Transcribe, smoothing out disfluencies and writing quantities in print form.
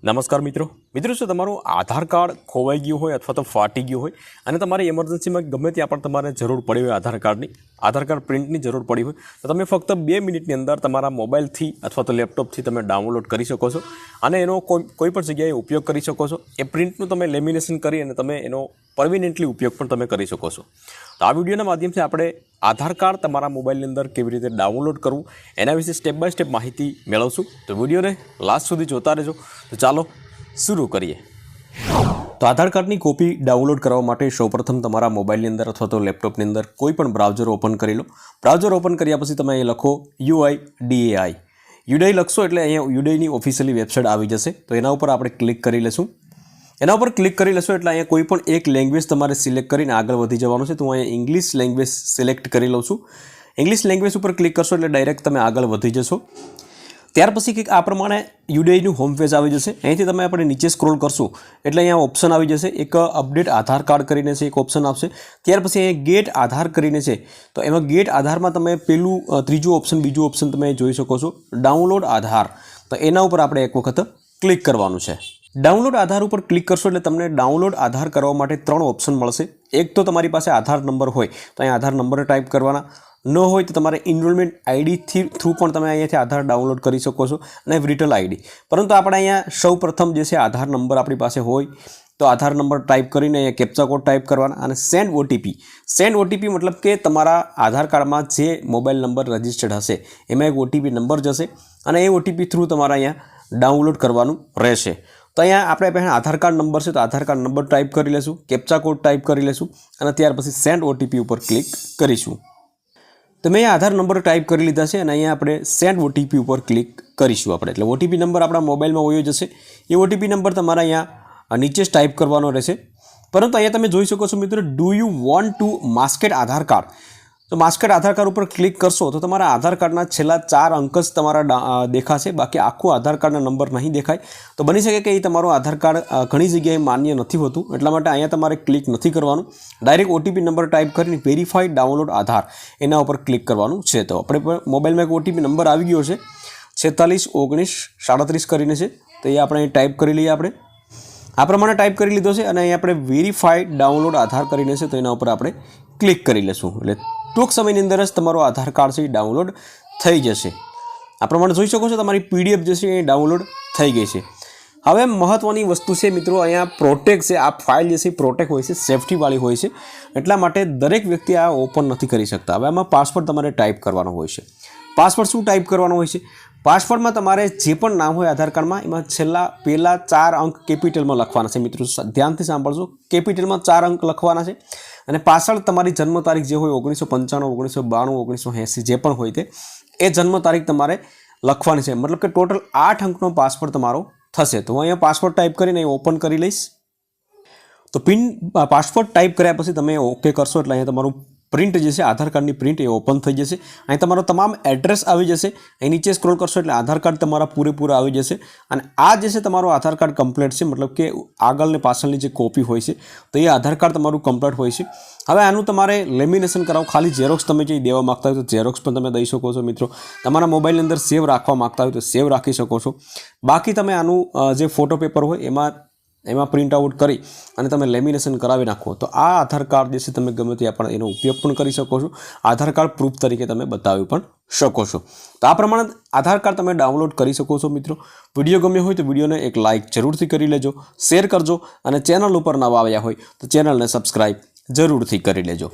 નમસ્કાર મિત્રો શું તમારું આધાર કાર્ડ ખોવાઈ ગયું હોય અથવા તો ફાટી ગયું હોય અને તમારી ઇમરજન્સીમાં ગમે ત્યાં પણ તમારે જરૂર પડી હોય આધાર કાર્ડ પ્રિન્ટની જરૂર પડી હોય તો તમે ફક્ત 2 મિનિટની અંદર તમારા મોબાઈલથી અથવા તો લેપટોપથી તમે ડાઉનલોડ કરી શકો છો અને એનો કોઈ પણ જગ્યાએ ઉપયોગ કરી શકો છો। એ પ્રિન્ટનું તમે લેમિનેશન કરી અને તમે એનો પરમેનન્ટલી ઉપયોગ પણ તમે કરી શકો છો। તો આ વિડીયોના માધ્યમથી આપણે આધાર કાર્ડ તમારા મોબાઈલની અંદર કેવી રીતે ડાઉનલોડ કરવું એના વિશે સ્ટેપ બાય સ્ટેપ માહિતી મેળવશું। તો વિડીયોને લાસ્ટ સુધી જોતા રહેજો। તો ચાલો शुरू करिए। तो आधार कार्ड की कॉपी डाउनलॉड करवा माटे सौप्रथम तमारा मोबाइल अंदर अथवा तो लैपटॉप अंदर कोईपण ब्राउजर ओपन करी लो। ब्राउजर ओपन कर्या पछी तमे अहीं लखो UIDAI UIDAI लखशो एटले अहीं UIDAI नी ऑफिशियली वेबसाइट आवी जशे। तो एना उपर आपणे क्लिक करी लेशुं। एना उपर क्लिक करी लेशो एटले अहीं कोईपण एक लैंग्वेज तमारे सिलेक्ट करीने आगळ वधी जवानुं छे। तो हूँ अहीं इंग्लिश लैंग्वेज सिलेक्ट करी लઉં છું। इंग्लिश लैंग्वेज पर क्लिक करशो एटले डायरेक्ट तमे आगळ वधी जशो। त्यार पछी कंईक आ प्रमाणे UIDAI નું होम पेज આવી જશે। અહીંથી તમે આપણે નીચે સ્ક્રોલ કરશો એટલે અહીંયા ઓપ્શન આવી જશે। એક અપડેટ આધાર કાર્ડ કરીને છે, એક ઓપ્શન આપશે। ત્યાર પછી અહીંયા ગેટ આધાર કરીને છે, તો એમાં ગેટ આધારમાં તમે પેલું ત્રીજું ઓપ્શન બીજું ઓપ્શન તમે જોઈ શકો છો ડાઉનલોડ આધાર। તો એના ઉપર આપણે એક વખત ક્લિક કરવાનું છે। डाउनलॉड आधार पर क्लिक करशो એટલે તમને डाउनलॉड आधार करवा માટે ત્રણ ઓપ્શન મળશે। એક તો તમારી પાસે આધાર નંબર હોય તો અહીં આધાર નંબર ટાઈપ કરવાના, ન હોય તો તમારે ઇનરોલમેન્ટ આઈડી થ્રુ પણ તમે અહીંયાથી આધાર ડાઉનલોડ કરી શકો છો અને વિટલ આઈડી। પરંતુ આપણે અહીંયા સૌપ્રથમ જે છે આધાર નંબર આપણી પાસે હોય તો આધાર નંબર ટાઈપ કરીને અહીંયા કેપ્ચા કોડ ટાઈપ કરવાના અને સેન્ડ OTP मतलब કે તમારા આધાર કાર્ડમાં જે મોબાઈલ નંબર રજિસ્ટર્ડ હશે એમાં એક OTP નંબર જશે અને એ OTP થ્રુ તમારે અહીંયા ડાઉનલોડ કરવાનું રહેશે। तो अँ आप आधार कार्ड नंबर से तो आधार कार्ड नंबर टाइप कर लेशू, कैप्चा कोड टाइप कर लेशू और त्यार पछी सेंड OTP पर क्लिक करीशू। तो मैं आधार नंबर टाइप कर लीधा है और अँ आप सेंड OTP पर क्लिक करीशू। आप एटले OTP नंबर अपना मोबाइल में होयो जशे। ये OTP नंबर तमारा अँ नीचे टाइप करवानो रहेशे। परंतु अँ तमे जोई शको छो मित्रों, do you want to masked Aadhaar card? तो मास्केट आधार कार्ड पर क्लिक करशो तो तमारा आधार कार्डना छेल्ला 4 अंक ज तमारा देखाशे, बाकी आखो आधार कार्डना नंबर नहीं देखाय। तो बनी शके कि तमारो आधार कार्ड घणी जग्याए मान्य नथी होतुं, एटला माटे अहींया तमारे क्लिक नथी करवानुं। डायरेक्ट OTP नंबर टाइप करीने वेरीफाइड डाउनलॉड आधार एना पर क्लिक करवानुं छे। तो आपणे मोबाइल में एक OTP नंबर आवी गयो छे 461937 करीने छे। तो ये आपणे टाइप करी लईए। आपणे आ प्रमाणे टाइप करी लीधो छे अने अहीं आपणे वेरीफाइड डाउनलॉड आधार करीने छे, तो एना पर आपणे क्लिक करी लेशुं। एटले टूंक समयनी अंदर ज तमारो आधार कार्ड से डाउनलॉड थई जशे। आ प्रमाणे जोई शको छो तमारी PDF जे छे ए डाउनलॉड थई गई छे। हवे महत्वनी वस्तु छे मित्रों, अहींया प्रोटेक्ट छे। आ फाइल जे छे प्रोटेक्ट होय छे, सेफ्टी वाली होय छे, एटला माटे दरेक व्यक्ति आ ओपन नथी करी शकता। हवे आमां पासवर्ड तमारे टाइप करवानो होय छे। पासवर्ड शुं टाइप करवानो होय छे? पासवर्ड में तमारे जे पण नाम होय आधार कार्ड में एमां छेल्ला पहला 4 अंक केपिटल में लखवाना छे। मित्रों ध्यानथी सांभळजो, केपिटल में 4 अंक लखवाना छे અને પાછળ તમારી જન્મ તારીખ જે હોય 1995 1992 1980 જે પણ હોય તે એ જન્મ તારીખ તમારે લખવાની છે। મતલબ કે ટોટલ 8 અંકનો પાસવર્ડ તમારો થશે। તો હું અહીંયા પાસવર્ડ ટાઈપ કરીને ઓપન કરી લઈશ। તો પાસવર્ડ ટાઈપ કર્યા પછી તમે ઓકે કરશો એટલે અહીંયા તમારું प्रिंट जैसे आधार कार्ड की प्रिंट ओपन थी जैसे। अँ तमारो तमाम एड्रेस आई जैसे। अँ नीचे स्क्रॉल करशो एटले आधार कार्ड तमारा पूरेपूरा आई जैसे। और आ जैसे तमारो आधार कार्ड कम्प्लीट है, मतलब कि आगल ने पाछळनी जे कॉपी होय छे तो ये आधार कार्ड तमारुं कम्प्लीट होय छे। हवे आनुं तमारे लेमिनेशन करावो, खाली जेरोक्स तमे जे देवा मांगता हो तो जेरोक्स पण तमे दई शको छो। मित्रों तमारा मोबाइल अंदर सेव राखवा मांगता हो तो सेव राखी शको छो। बाकी तमे आनुं जे फोटो पेपर होय एमां प्रिंट आउट करी अने तमे लेमिनेशन करावी नाखो तो आ आधार कार्ड जे छे तमे गमे त्यां पण एनो उपयोग पण करी शको छो। आधार कार्ड प्रूफ तरीके तमे बतावी पण शको छो। तो आ प्रमाणे आधार कार्ड तमे डाउनलॉड करी शको छो। मित्रों विडियो गम्यो होय तो विडियोने एक लाइक जरूरथी करी लेजो, शेर करजो अने चेनल उपर नवा आव्या होय तो चेनलने सब्सक्राइब जरूरथी करी लेजो।